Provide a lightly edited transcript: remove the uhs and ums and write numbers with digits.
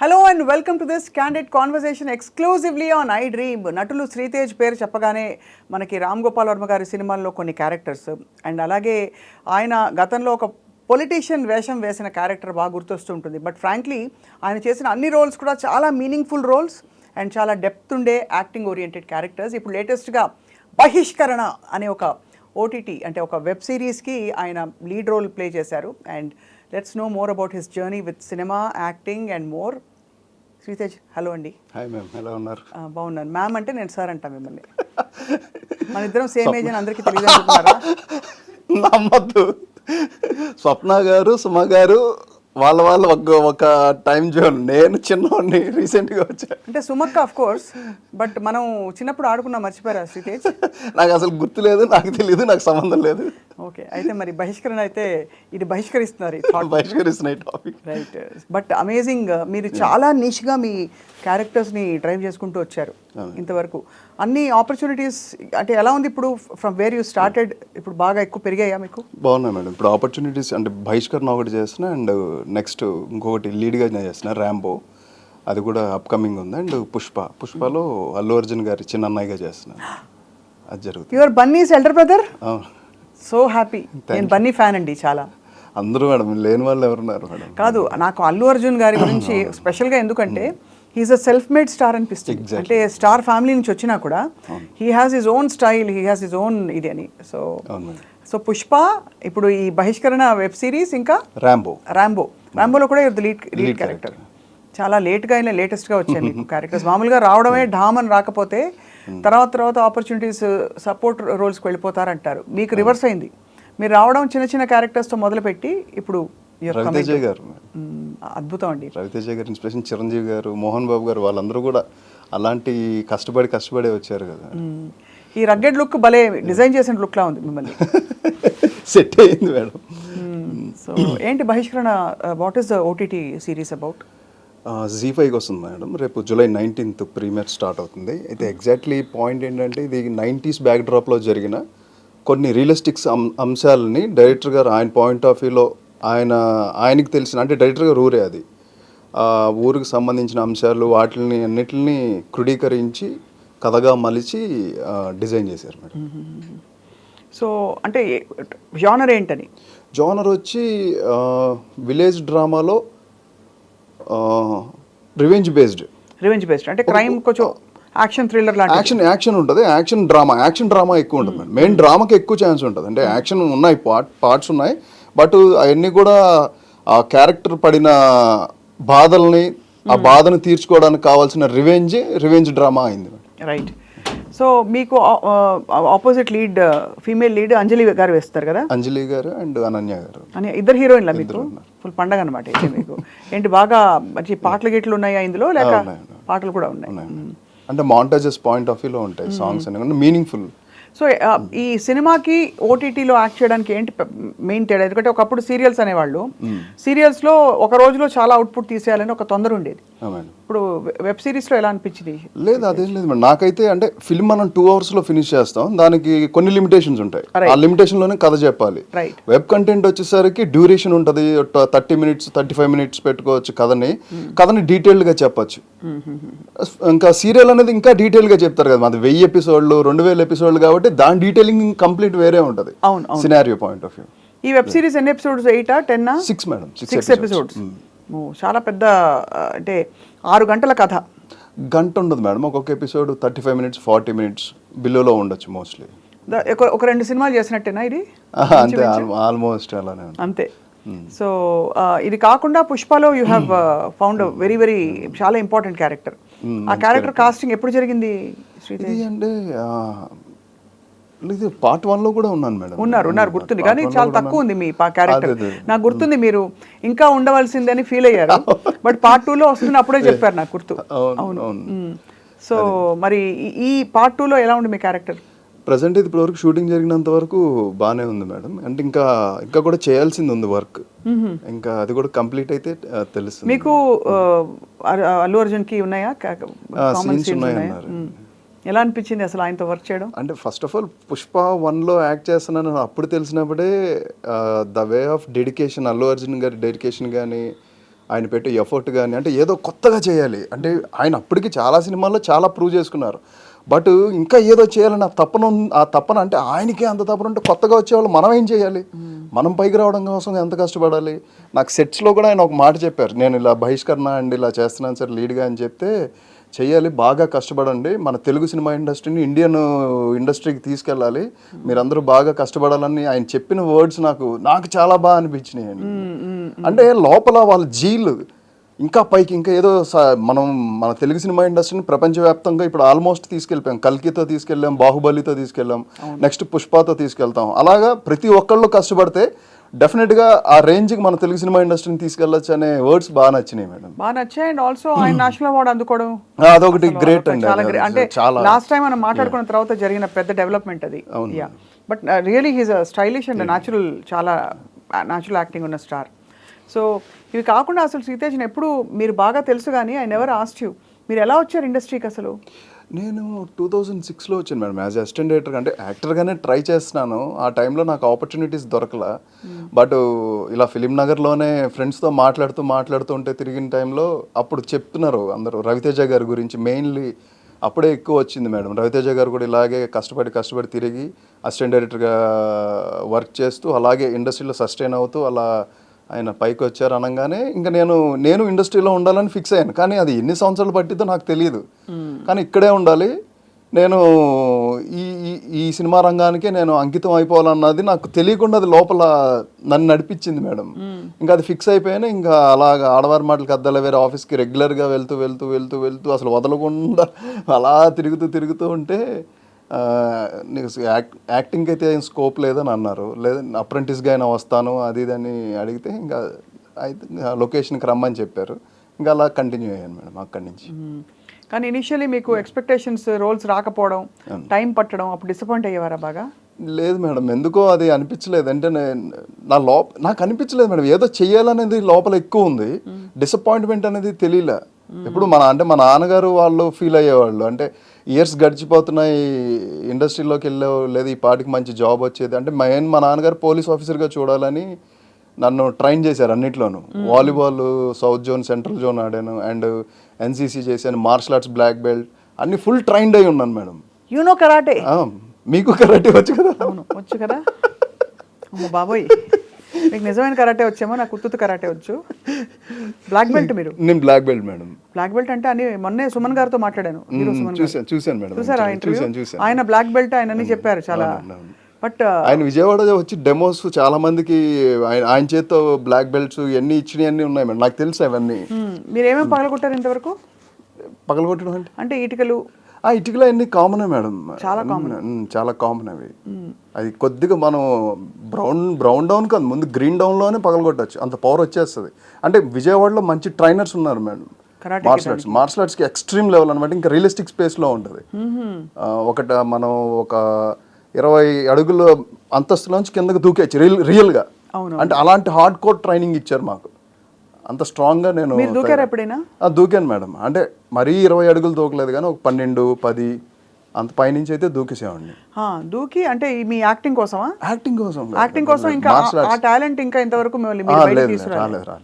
Hello and welcome to this candid conversation exclusively on I dream. నటులు శ్రీతేజ్ పేరు చెప్పగానే మనకి రామ్ గోపాల్ వర్మ గారి సినిమాల్లో కొన్ని క్యారెక్టర్స్ అండ్ అలాగే ఆయన గతంలో ఒక పొలిటీషియన్ వేషం వేసిన క్యారెక్టర్ బాగా గుర్తొస్తుంటుంది. బట్ ఫ్రాంక్లీ ఆయన చేసిన అన్ని రోల్స్ కూడా చాలా మీనింగ్ఫుల్ రోల్స్ అండ్ చాలా డెప్త్ ఉండే యాక్టింగ్ ఓరియంటెడ్ క్యారెక్టర్స్. ఇప్పుడు లేటెస్ట్గా బహిష్కరణ అనే ఒక ఓటీటీ అంటే ఒక వెబ్ సిరీస్కి ఆయన లీడ్ రోల్ ప్లే చేశారు. And let's know more about his journey with cinema, acting and more. Sritej, hello అండి. హాయ్ మ్యామ్, ఎలా ఉన్నారు? బాగున్నాను. మ్యామ్ అంటే నేను సార్ అంటా మిమ్మల్ని. మన ఇద్దరం సేమ్ ఏజ్ అని అందరికీ తెలియదు అనుకుంటున్నారా? నమ్మద్దు. స్వప్న గారు, సుమ గారు వాళ్ళ ఒక టైం జోన్. నేను చిన్నవాడిని, రీసెంట్గా వచ్చా. అంటే సుమక్క ఆఫ్ కోర్స్, బట్ మనం చిన్నప్పుడు ఆడుకున్నా, మర్చిపోయారా శ్రీతేజ్? నాకు అసలు గుర్తులేదు, నాకు తెలియదు, నాకు సంబంధం లేదు. ఓకే, అయితే మరి బహిష్కరణ అయితే ఇది బహిష్కరిస్తున్నారు, బహిష్కరిస్తున్నాయి టాపిక్. రైట్. బట్ అమేజింగ్, మీరు చాలా నీష్గా మీ క్యారెక్టర్స్ని డ్రైవ్ చేసుకుంటూ వచ్చారు ఇంతవరకు. అన్ని ఆపర్చునిటీస్ అంటే ఎలా ఉంది ఇప్పుడు? ఫ్రమ్ వేర్ యూ స్టార్టెడ్ ఇప్పుడు బాగా ఎక్కువ పెరిగాయా మీకు? బాగున్నాయి మేడం. ఇప్పుడు ఆపర్చునిటీస్ అంటే బహిష్కరణ ఒకటి చేస్తున్నా, అండ్ నెక్స్ట్ ఇంకొకటి లీడ్గా చేసిన ర్యాంబో, అది కూడా అప్కమింగ్ ఉంది. అండ్ పుష్పలో అల్లు అర్జున్ గారి చిన్న అన్నయ్యగా చేస్తున్నాను. అది జరుగుతుంది. Your Bunny's elder brother. So happy. నేను బన్నీ ఫ్యాన్ అండి చాలా. అందరూ మేడం, లేని వాళ్ళు ఎవరున్నారు మేడం? కాదు, నాకు అల్లు అర్జున్ గారి గురించి స్పెషల్గా ఎందుకంటే he is a self made star అనిపిస్తుంది. అంటే స్టార్ ఫ్యామిలీ నుంచి వచ్చినా కూడా he has his own style, he has his own ఇది అని. సో పుష్ప, ఇప్పుడు ఈ బహిష్కరణ వెబ్ సిరీస్, ఇంకా ర్యాంబోలో కూడా లీడ్ క్యారెక్టర్. చాలా లేట్గా అయినా లేటెస్ట్గా వచ్చాయి మీకు క్యారెక్టర్స్. మామూలుగా రావడమే ఢామ్ అని రాకపోతే తర్వాత ఆపర్చునిటీస్ సపోర్ట్ రోల్స్కి వెళ్ళిపోతారంటారు. మీకు రివర్స్ అయింది. మీరు రావడం చిన్న క్యారెక్టర్స్తో మొదలుపెట్టి ఇప్పుడు రవితేజ గారు, అద్భుతం అండి. రవితేజ గారు ఇన్స్పిరేషన్, చిరంజీవి గారు, మోహన్ బాబు గారు, వాళ్ళందరూ కూడా అలాంటి కష్టపడే వచ్చారు కదా. ఈ రగ్గెడ్ లుక్ భలే డిజైన్ చేసిన లుక్ లా ఉంది మిమ్మల్ని. సెట్ అయింది మేడం. సో ఏంటి బహిష్కరణ, what is the OTT series about? Z5కి వస్తుంది మేడం. రేపు July 19th ప్రీమియర్ స్టార్ట్ అవుతుంది. అయితే ఎగ్జాక్ట్లీ పాయింట్ ఏంటంటే, ఇది 90s బ్యాక్డ్రాప్లో జరిగిన కొన్ని రియలిస్టిక్స్ అంశాలని డైరెక్టర్ గారు ఆయన పాయింట్ ఆఫ్ వ్యూలో ఆయనకి తెలిసిన, అంటే డైరెక్టర్ గారు ఊరే అది, ఊరికి సంబంధించిన అంశాలు వాటిని అన్నిటిని క్రోడీకరించి కథగా మలిచి డిజైన్ చేశారు మేడం. సో అంటే జానర్ ఏంటని? జానర్ వచ్చి విలేజ్ డ్రామాలో రివెంజ్ బేస్డ్ అంటే క్రైమ్, కొంచెం యాక్షన్ థ్రిల్లర్ లాంటి. యాక్షన్ ఉంటుంది, యాక్షన్ డ్రామా ఎక్కువ ఉంటుంది మేడం. మెయిన్ డ్రామాకి ఎక్కువ ఛాన్స్ ఉంటుంది. అంటే యాక్షన్ ఉన్నాయి, పార్ట్స్ ఉన్నాయి, బట్ అవన్నీ కూడా ఆ క్యారెక్టర్ పడిన బాధల్ని, ఆ బాధను తీర్చుకోవడానికి కావాల్సిన రివెంజ్ డ్రామా అయింది. రైట్. సో మీకు ఆపోజిట్ లీడ్, ఫీమేల్ లీడ్ అంజలి గారు వేస్తారు కదా? అంజలి గారు అండ్ అనన్య గారు, ఇద్దరు హీరోయిన్లా మీకు? ఫుల్ పండగ అనమాట అయితే మీకు. ఏంటి బాగా మంచి పాటలు గిట్లు ఉన్నాయా ఇందులో, లేక పాటలు కూడా ఉన్నాయి? అంటే మాంటాజెస్ పాయింట్ ఆఫ్ వ్యూలో ఉంటాయి సాంగ్స్ అని, మీనింగ్ఫుల్. సో ఈ సినిమాకి ఓటీటీలో యాక్ట్ చేయడానికి ఏంటి మెయిన్ తేడా? ఎందుకంటే ఒకప్పుడు సీరియల్స్ అనేవాళ్ళు, సీరియల్స్లో ఒక రోజులో చాలా అవుట్పుట్ తీసేయాలని ఒక తొందర ఉండేది. ఇప్పుడు వెబ్ సిరీస్లో ఎలా అనిపించింది? లేదు, అదేం లేదు మేడం. నాకైతే అంటే ఫిల్మ్ మనం 2 hours ఫినిష్ చేస్తాం, దానికి కొన్ని లిమిటేషన్స్ ఉంటాయి. ఆ లిమిటేషన్లోనే కథ చెప్పాలి. వెబ్ కంటెంట్ వచ్చేసరికి డ్యూరేషన్ ఉంటుంది, 30 minutes 35 minutes పెట్టుకోవచ్చు కథని డీటెయిల్డ్గా చెప్పచ్చు. ఇంకా సీరియల్ అనేది ఇంకా డీటెయిల్గా చెప్తారు కదా, అది 1000 episodes 2000 episodes కాబట్టి దాని డీటెయిలింగ్ కంప్లీట్ వేరే ఉంటుంది సినారియో పాయింట్ ఆఫ్ వ్యూ. ఈ వెబ్ సిరీస్ ఎన్ని ఎపిసోడ్స్? 8 or 10? 6 మేడం. 6 episodes. చాలా పెద్ద, అంటే 6 గంటల కథ. గంట ఉండదు మేడం, ఒక్కొక్క ఎపిసోడ్ 35 minutes 40 minutes బిలోలో ఉండొచ్చు మోస్ట్లీ. ఒక 2 సినిమాలు చేసినట్టేనా ఇది? అంతే, ఆల్మోస్ట్ అలానే అంతే. సో ఇది కాకుండా పుష్పలో యూ హ్యావ్ ఫౌండ్ వెరీ చాలా ఇంపార్టెంట్ క్యారెక్టర్. ఆ క్యారెక్టర్ కాస్టింగ్ ఎప్పుడు జరిగింది శ్రీతేజ్? అంటే పార్ట్ 1లో కూడా ఉన్నాను మేడం. ఉన్నారు గుర్తుంది, కానీ చాలా తక్కువ ఉంది మీ క్యారెక్టర్. నాకు గుర్తుంది మీరు ఇంకా ఉండవలసిందని ఫీల్ అయ్యారు, బట్ పార్ట్ 2లో వస్తుంది అప్పుడే చెప్పారు, నాకు గుర్తు. అవును. సో మరి ఈ పార్ట్ 2లో ఎలా ఉంది మీ క్యారెక్టర్? ప్రజెంట్ ఇది ఇప్పటివరకు షూటింగ్ జరిగినంత వరకు బాగానే ఉంది మేడం. అంటే ఇంకా కూడా చేయాల్సింది ఉంది వర్క్, ఇంకా అది కూడా కంప్లీట్ అయితే తెలుస్తుంది. మీకు అల్లు అర్జున్కి ఉన్నాయా సీన్స్ ఉన్నాయన్నారు? ఎలా అనిపించింది అసలు ఆయనతో వర్క్ చేయడం? అంటే ఫస్ట్ ఆఫ్ ఆల్ పుష్ప 1లో యాక్ట్ చేస్తున్నాను అప్పుడు తెలిసినప్పుడే the way of dedication, Allu Arjun గారి డెడికేషన్ కానీ, ఆయన పెట్టే ఎఫర్ట్ కానీ అంటే ఏదో కొత్తగా చేయాలి అంటే ఆయన అప్పటికి చాలా సినిమాల్లో చాలా ప్రూవ్ చేసుకున్నారు. బట్ ఇంకా ఏదో చేయాలని ఆ తపన అంటే ఆయనకే అంత తపన ఉంటే కొత్తగా వచ్చేవాళ్ళు మనం ఏం చేయాలి, మనం పైకి రావడం కోసం ఎంత కష్టపడాలి. నాకు సెట్స్లో కూడా ఆయన ఒక మాట చెప్పారు, నేను ఇలా బహిష్కరణ అండి ఇలా చేస్తున్నాను సార్ లీడ్గా అని చెప్తే, చెయ్యాలి బాగా కష్టపడండి, మన తెలుగు సినిమా ఇండస్ట్రీని ఇండియన్ ఇండస్ట్రీకి తీసుకెళ్ళాలి, మీరందరూ బాగా కష్టపడాలని ఆయన చెప్పిన వర్డ్స్ నాకు చాలా బాగా అనిపించినాయి అండి. అంటే లోపల వాళ్ళ జీలు ఇంకా పైకి ఇంకా ఏదో మనం మన తెలుగు సినిమా ఇండస్ట్రీని ప్రపంచవ్యాప్తంగా ఇప్పుడు ఆల్మోస్ట్ తీసుకెళ్ళిపోయాం. కల్కితో తీసుకెళ్ళాం, బాహుబలితో తీసుకెళ్ళాం, నెక్స్ట్ పుష్పతో తీసుకెళ్తాం. అలాగా ప్రతి ఒక్కళ్ళు కష్టపడితే డెఫినెట్గా ఆ రేంజ్కి మన తెలుగు సినిమా ఇండస్ట్రీని తీసుకెళ్ళొచ్చు అనే వర్డ్స్ బాగా నచ్చినాయి మేడం. బాగా నచ్చాయి. అండ్ ఆల్సో ఆయన నేషనల్ అవార్డు అందుకోవడం అదొకటి గ్రేట్ అండి. అంటే లాస్ట్ టైం మనం మాట్లాడుకున్న తర్వాత జరిగిన పెద్ద డెవలప్మెంట్ అది. But really he's stylish and natural, చాలా న్యాచురల్ యాక్టింగ్ ఉన్న స్టార్. సో ఇవి కాకుండా అసలు శ్రీతేజ్ని ఎప్పుడు మీరు బాగా తెలుసు కానీ ఐ నెవర్ ఆస్క్డ్ యూ, మీరు ఎలా వచ్చారు ఇండస్ట్రీకి అసలు? నేను 2006లో వచ్చాను మేడం యాజ్ అసిస్టెంట్ డైరెక్టర్. అంటే యాక్టర్గానే ట్రై చేస్తున్నాను. ఆ టైంలో నాకు ఆపర్చునిటీస్ దొరకలా. బట్ ఇలా ఫిలిం నగర్లోనే ఫ్రెండ్స్తో మాట్లాడుతూ ఉంటే తిరిగిన టైంలో అప్పుడు చెప్తున్నారు అందరూ రవితేజ గారి గురించి. మెయిన్లీ అప్పుడే ఎక్కువ వచ్చింది మేడం. రవితేజ గారు కూడా ఇలాగే కష్టపడి తిరిగి అసిస్టెంట్ డైరెక్టర్గా వర్క్ చేస్తూ అలాగే ఇండస్ట్రీలో సస్టైన్ అవుతూ అలా ఆయన పైకి వచ్చారు అనగానే ఇంకా నేను ఇండస్ట్రీలో ఉండాలని ఫిక్స్ అయ్యాను. కానీ అది ఎన్ని సంవత్సరాలు పట్టిద్దో నాకు తెలియదు. కానీ ఇక్కడే ఉండాలి, నేను ఈ సినిమా రంగానికి నేను అంకితం అయిపోవాలన్నది నాకు తెలియకుండా అది లోపల నన్ను నడిపించింది మేడం. ఇంకా అది ఫిక్స్ అయిపోయాను. ఇంకా అలాగా ఆడవారి మాటలకు అద్దాల వేరే ఆఫీస్కి రెగ్యులర్గా వెళ్తూ అసలు వదలకుండా అలా తిరుగుతూ ఉంటే నీకు యాక్టింగ్కి అయితే ఏం స్కోప్ లేదని అన్నారు. లేదా అప్రెంటిస్గా అయినా వస్తాను అది ఇది అని అడిగితే ఇంకా అయితే లొకేషన్కి రమ్మని చెప్పారు. ఇంకా అలా కంటిన్యూ అయ్యాను మేడం అక్కడి నుంచి. కానీ ఇనిషియల్లీ మీకు ఎక్స్పెక్టేషన్స్ రోల్స్ రాకపోవడం, టైం పట్టడం, అప్పుడు డిసప్పాయింట్ అయ్యేవారా బాగా? లేదు మేడం, ఎందుకో అది అనిపించలేదు. అంటే నాకు అనిపించలేదు మేడం, ఏదో చెయ్యాలనేది లోపల ఎక్కువ ఉంది. డిసప్పాయింట్మెంట్ అనేది తెలియలే. ఇప్పుడు మా నాన్నగారు వాళ్ళు ఫీల్ అయ్యేవాళ్ళు, అంటే ఇయర్స్ గడిచిపోతున్నాయి ఇండస్ట్రీలోకి వెళ్ళావు, లేదా ఈ పాటికి మంచి జాబ్ వచ్చేది. అంటే మా నాన్నగారు పోలీస్ ఆఫీసర్గా చూడాలని నన్ను ట్రైన్ చేశారు అన్నిట్లోనూ. Volleyball south zone, central zone ఆడాను, అండ్ ఎన్సీసీ చేశాను, మార్షల్ ఆర్ట్స్ బ్లాక్ బెల్ట్, అన్ని ఫుల్ ట్రైన్డ్ అయి ఉన్నాను మేడం. You know karate? మీకు కరాటే వచ్చు కదా? అవును వచ్చు కదా. అమ్మ బాబోయ్, మీకు నిజమైన కరాటే వచ్చేమో, నాకు ఉత్తుతు కరాటే వచ్చు. బ్లాక్ బెల్ట్ మీరు? నేను black belt madam. Black belt అంటే అని మొన్నే సుమన్ గారితో మాట్లాడాను. చూసాను మేడం. చూసారా ఇంటర్వ్యూ? ఆయన బ్లాక్ బెల్ట్ ఆయన అని చెప్పారు చాలా. బట్ ఆయన విజయవాడ వచ్చి డెమోస్ చాలా మందికి ఆయన చేత్తో బ్లాక్ బెల్ట్స్ ఎన్ని ఇచ్చినవి అన్నీ ఉన్నాయి మేడం, నాకు తెలుసు అవన్నీ. మీరు ఏమేమి పగలగొట్టారు ఇంతవరకు? పగలగొట్టడం అంటే ఇటుకలు? ఇటుకలు అన్ని కామనే మేడం, చాలా కామన్ అవి. అది కొద్దిగా మనం బ్రౌన్ డౌన్ కాదు, ముందు గ్రీన్ డౌన్లోనే పగలగొట్టచ్చు, అంత పవర్ వచ్చేస్తుంది. అంటే విజయవాడలో మంచి ట్రైనర్స్ ఉన్నారు మేడం మార్షల్ ఆర్ట్స్కి ఎక్స్ట్రీమ్ లెవెల్ అనమాట. ఇంకా రియలిస్టిక్ స్పేస్లో ఉంటుంది. మనం ఒక 20 అడుగుల అంతస్తులోంచి కిందకి దూకేచ్చు రియల్గా. అంటే అలాంటి హార్డ్ కోర్ ట్రైనింగ్ ఇచ్చారు మాకు, అంత స్ట్రాంగ్గా. నేను దూకాను మేడం. అంటే మరీ 20 అడుగులు దూకలేదు కానీ ఒక 12, 10 అంత పైనుంచి అయితే దూకేసేవాడిని. దూకి అంటే మీ యాక్టింగ్ కోసమా? యాక్టింగ్ కోసం ఇంకా ఆ టాలెంట్ ఇంకా ఇంతవరకు రాలేదు.